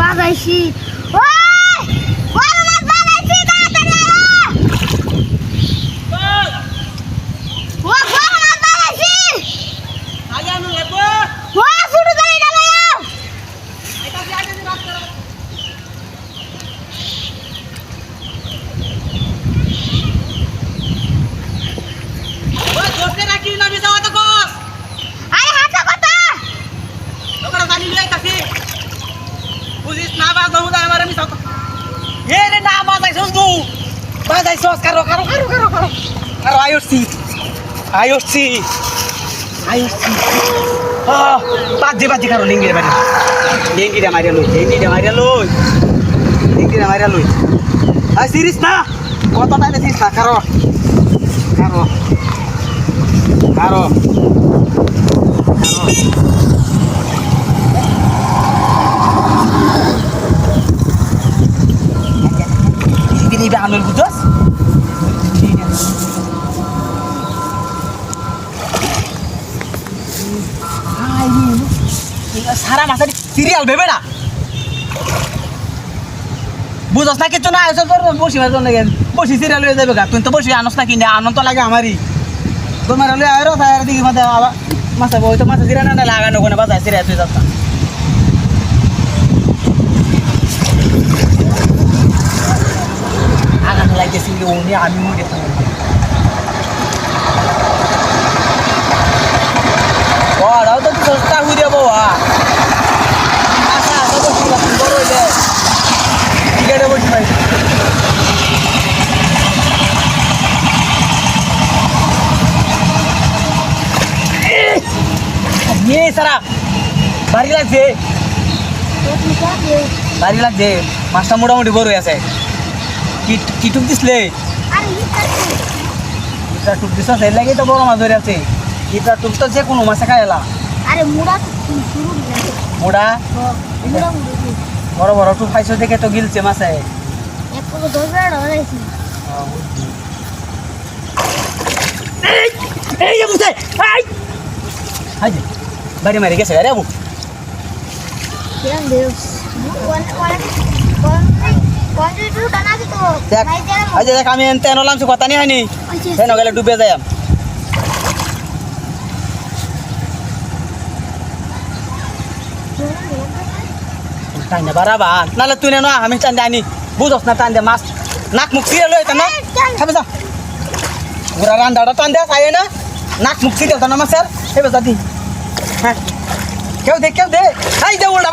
বাজাইছি ওই বড় মাছ বাজাইছি তাড়াতাড়ি আয় ও বড় মাছ বাজাইছি আগে আনো লাগবো ও ছোট জায়গা লাও এটা কি আগে রাখ করো ওই ধরতে রাখি না বিজাও তো কস আরে হাতে কথা ওকরা জানি লই তাছি পুলিশ না বাজ দাও দা আমারে মিছাও এ রে না বাজাইছস তু বাজাইছস কারো কারো কারো কারো কারো কারো আইওসি আইওসি আইওসি বাজে বাজে কারো লিঙ্গিরে বাড়ি লিঙ্গিরে মারিয়া লই লিঙ্গিরে মারিয়া লই লিঙ্গিরে মারিয়া লই আই সিরিস না কত টাইলে সিরিস না কারো কারো কারো ini be anul budos সারা মাথা সিরিয়াল ভেবে না বুঝস না কিছু না এসব বসি মাঝে লাগে বসি সিরিয়াল হয়ে যাবে গা তুই তো বসি আনস না কিনে আনন্দ লাগে আমারই তোমার হলে আরো তার দিকে মাথা মাথা বই তো মাথা সিরিয়াল না লাগানো কোনো বাজায় সিরিয়াল তুই যাচ্ছ আগান লাগতেছি উনি আমি মরে ওরাও তো সস্তা হয়ে যাবো আচ্ছা তো বসি বড় হইলে টিকেটে বসি ভাই ये सारा भारी লাগছে ভারি লাগছে মাছটা মোটামুটি বড় আছে কি টুক দিসলে এটা টুক দিছ সেই লাগি তো বড় মাছ ধরে আছে এটা টুক তো যে কোনো মাছ খাইলা আরে মুড়া শুরু দিছে মোড়া মুড়া বড় বড় টুক খাইছো দেখে তো গিলছে মাছে এক পকো ধরবে ধরাইছি এই যে বুঝে আই হাই বাড়ি মারি গেছে রে আবু কেন দেস কোন টু টানা দিত দেখ আজ দেখ আমি এনতে নলাম সে কথা নি হয়নি হেন গেলে ডুবে যাই টাইম না বারাবা নালে তুই না আমি টান আনি বুঝছ না টান দে মাছ নাক মুখ ছিড়ে লই তা না খাবে যা পুরা রান্দাটা টান দে আয় না নাক মুখ ছিড়ে তা না মাছের হেবে যা দি হ্যাঁ কেউ দে এই দে ওড়া